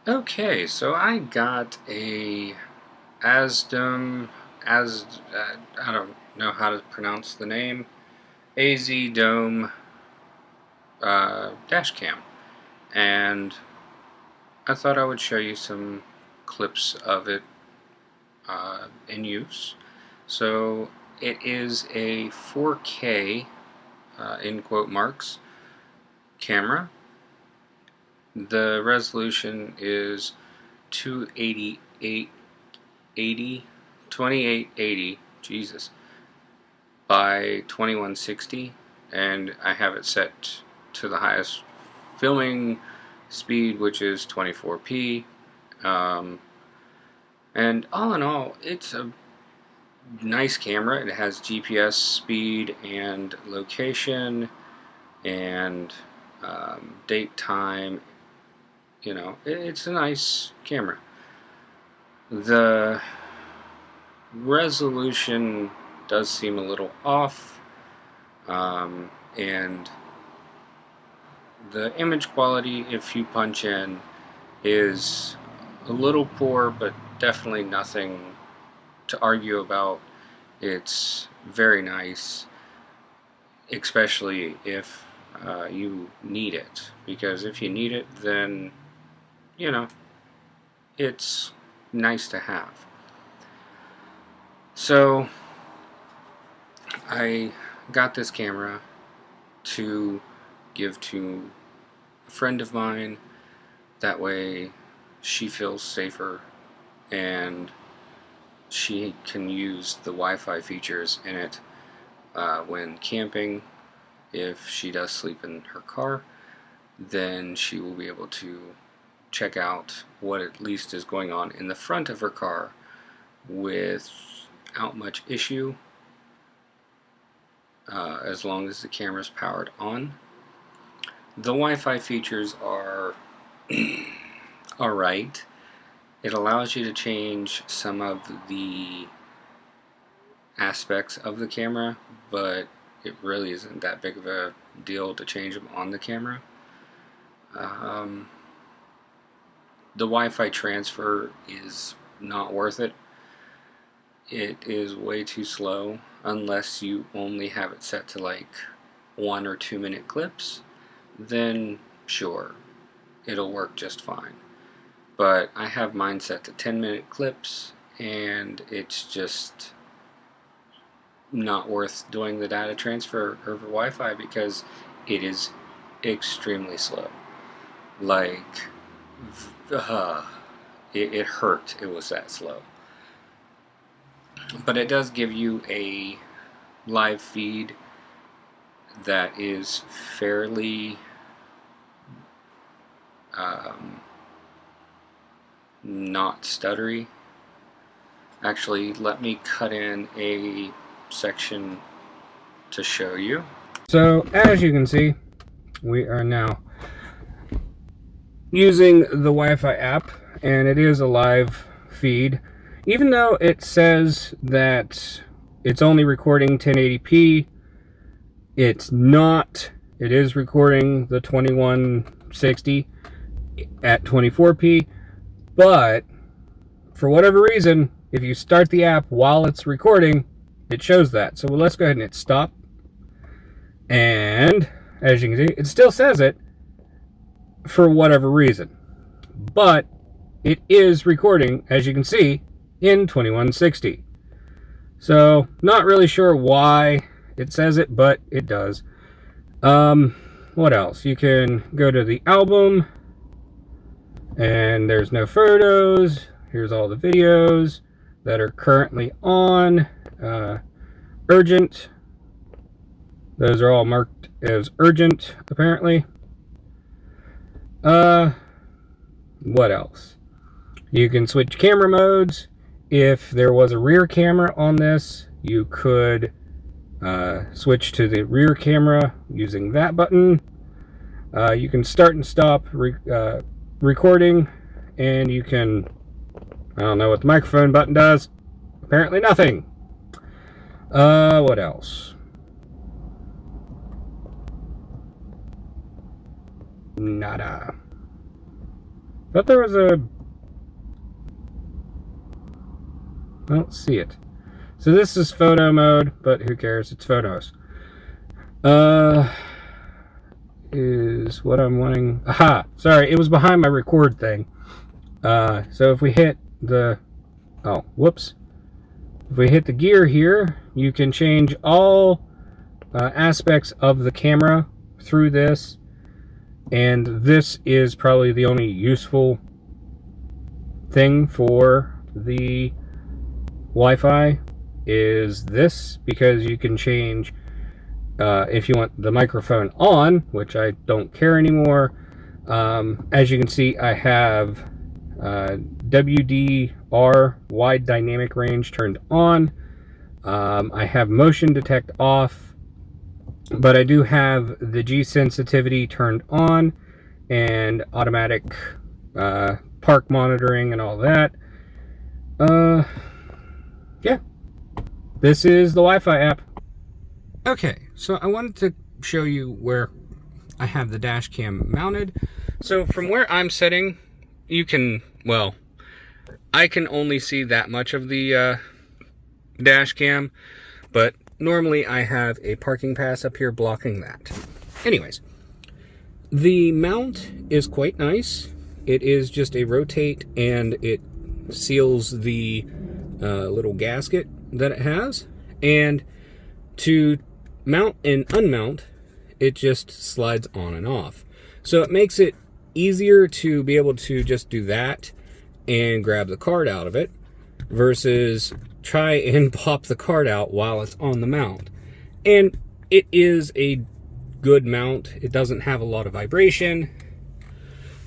Okay, so I got a AZDOME, I don't know how to pronounce the name, AZDOME dash cam, and I thought I would show you some clips of it in use. So it is a 4K, in quote marks, camera. The resolution is 288 80, 2880, Jesus, by 2160, and I have it set to the highest filming speed, which is 24p. And all in all, it's a nice camera. It has GPS speed and location and date, time. You know, it's a nice camera. The resolution does seem a little off, and the image quality, if you punch in, is a little poor, but definitely nothing to argue about. It's very nice, especially if you need it, because if you need it, then you know it's nice to have. So I got this camera to give to a friend of mine. That way she feels safer and she can use the Wi-Fi features in it when camping. If she does sleep in her car, then she will be able to check out what at least is going on in the front of her car without much issue, as long as the camera is powered on. The Wi-Fi features are alright. It allows you to change some of the aspects of the camera, but it really isn't that big of a deal to change them on the camera. The Wi-Fi transfer is not worth it. It is way too slow unless you only have it set to like 1 or 2 minute clips. Then sure, it'll work just fine. But I have mine set to 10-minute clips, and it's just not worth doing the data transfer over Wi-Fi because it is extremely slow. Like, it hurt. It was that slow. But it does give you a live feed that is fairly not stuttery. Actually, let me cut in a section to show you. So as you can see, we are now using the Wi-Fi app, and it is a live feed. Even though it says that it's only recording 1080p, it's not. It is recording the 2160 at 24p, but for whatever reason, if you start the app while it's recording, it shows that. So let's go ahead and hit stop. And as you can see, it still says it for whatever reason. But it is recording, as you can see, in 2160. So not really sure why it says it, but it does. What else? You can go to the album, and there's no photos. Here's all the videos that are currently on. Urgent. Those are all marked as urgent, apparently. What else? You can switch camera modes. If there was a rear camera on this, you could switch to the rear camera using that button. You can start and stop recording, and you can, I don't know what the microphone button does. Apparently nothing. What else? Nada. Thought there was a... I don't see it. So this is photo mode, but who cares? It's photos. Is what I'm wanting... Aha! Sorry, it was behind my record thing. So if we hit the... Oh, whoops. If we hit the gear here, you can change all aspects of the camera through this. And this is probably the only useful thing for the Wi-Fi is this, because you can change if you want the microphone on, which I don't care anymore. As you can see, I have WDR, wide dynamic range, turned on. I have motion detect off, but I do have the G sensitivity turned on and automatic park monitoring and all that. Yeah, this is the Wi-Fi app. Okay, so I wanted to show you where I have the dash cam mounted. So from where I'm sitting, you can, well, I can only see that much of the dash cam, but normally I have a parking pass up here blocking that. Anyways, the mount is quite nice. It is just a rotate, and it seals the little gasket that it has. And to mount and unmount, it just slides on and off. So it makes it easier to be able to just do that and grab the card out of it versus try and pop the card out while it's on the mount. And it is a good mount. It doesn't have a lot of vibration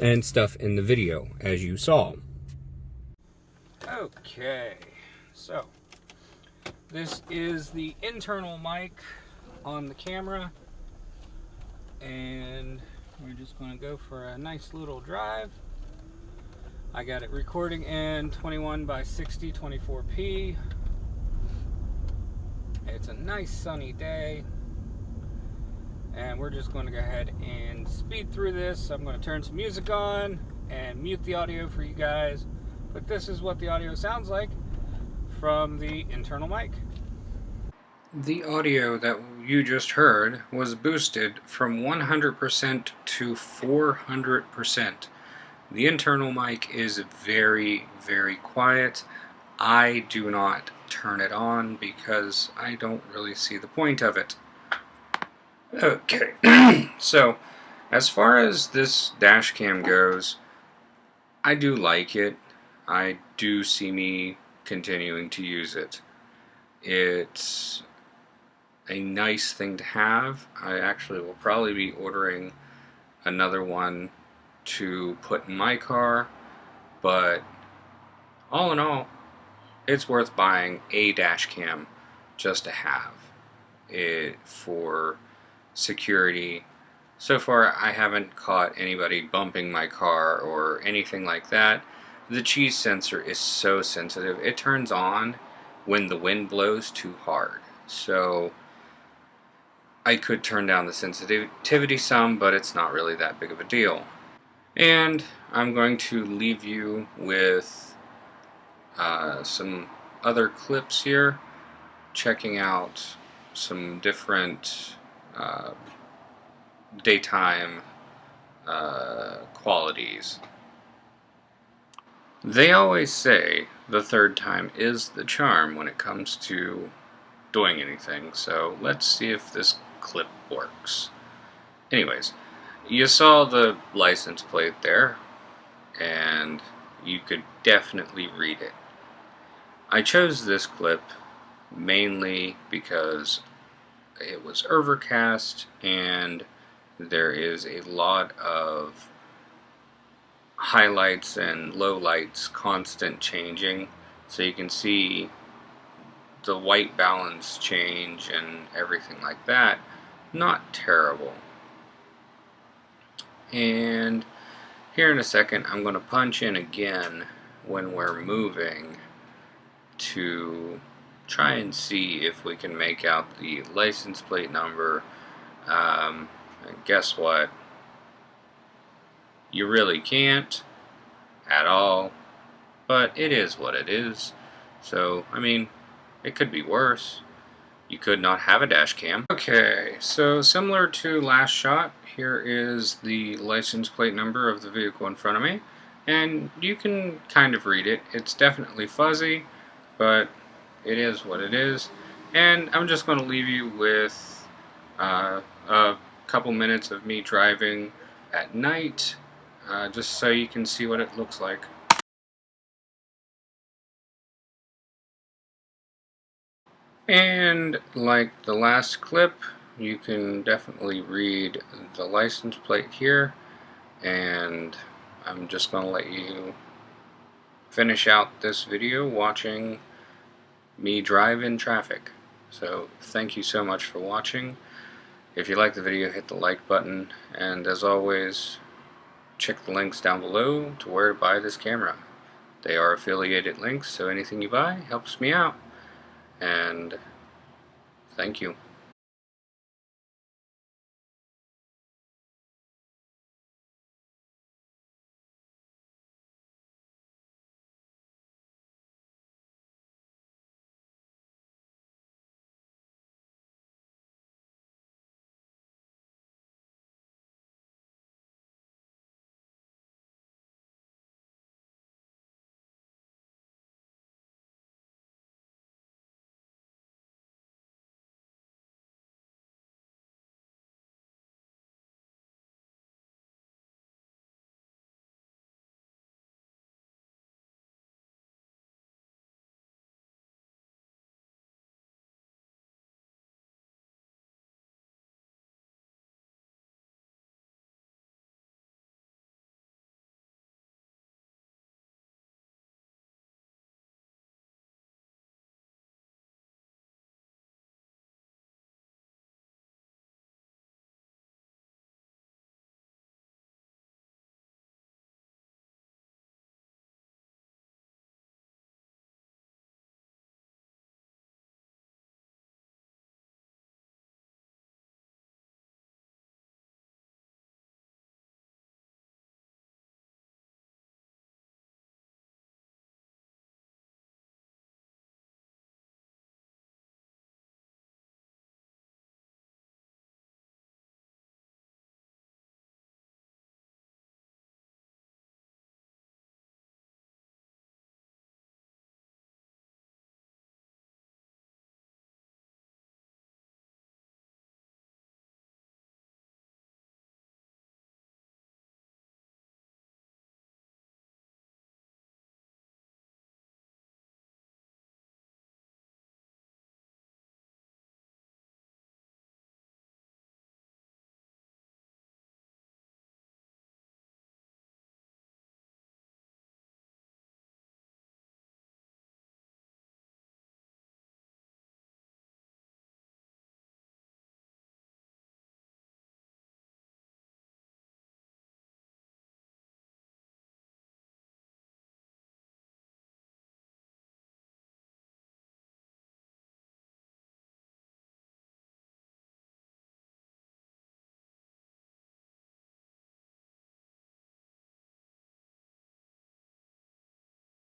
and stuff in the video, as you saw. Okay, so this is the internal mic on the camera, and we're just going to go for a nice little drive. I got it recording in 21 by 60 24p. It's a nice sunny day, and we're just going to go ahead and speed through this. I'm going to turn some music on and mute the audio for you guys, but this is what the audio sounds like from the internal mic. The audio that you just heard was boosted from 100% to 400%. The internal mic is very, very quiet. I do not turn it on because I don't really see the point of it. Okay, so as far as this dash cam goes, I do like it. I do see me continuing to use it. It's a nice thing to have. I actually will probably be ordering another one to put in my car, but all in all, it's worth buying a dash cam just to have it for security. So far, I haven't caught anybody bumping my car or anything like that. The cheese sensor is so sensitive. It turns on when the wind blows too hard. So I could turn down the sensitivity some, but it's not really that big of a deal. And I'm going to leave you with some other clips here, checking out some different daytime qualities. They always say the third time is the charm when it comes to doing anything, so let's see if this clip works. Anyways, you saw the license plate there, and you could definitely read it. I chose this clip mainly because it was overcast and there is a lot of highlights and lowlights constant changing, so you can see the white balance change and everything like that. Not terrible. And here in a second I'm going to punch in again when we're moving to try and see if we can make out the license plate number. And guess what? You really can't. at all, but it is what it is. So, I mean, it could be worse. You could not have a dash cam. Okay, so similar to last shot, here is the license plate number of the vehicle in front of me, and you can kind of read it. It's definitely fuzzy, but it is what it is. And I'm just going to leave you with a couple minutes of me driving at night, just so you can see what it looks like. And like the last clip, you can definitely read the license plate here, and I'm just going to let you finish out this video watching me drive in traffic. So thank you so much for watching. If you like the video, hit the like button, and as always, check the links down below to where to buy this camera. They are affiliated links, so anything you buy helps me out. And thank you.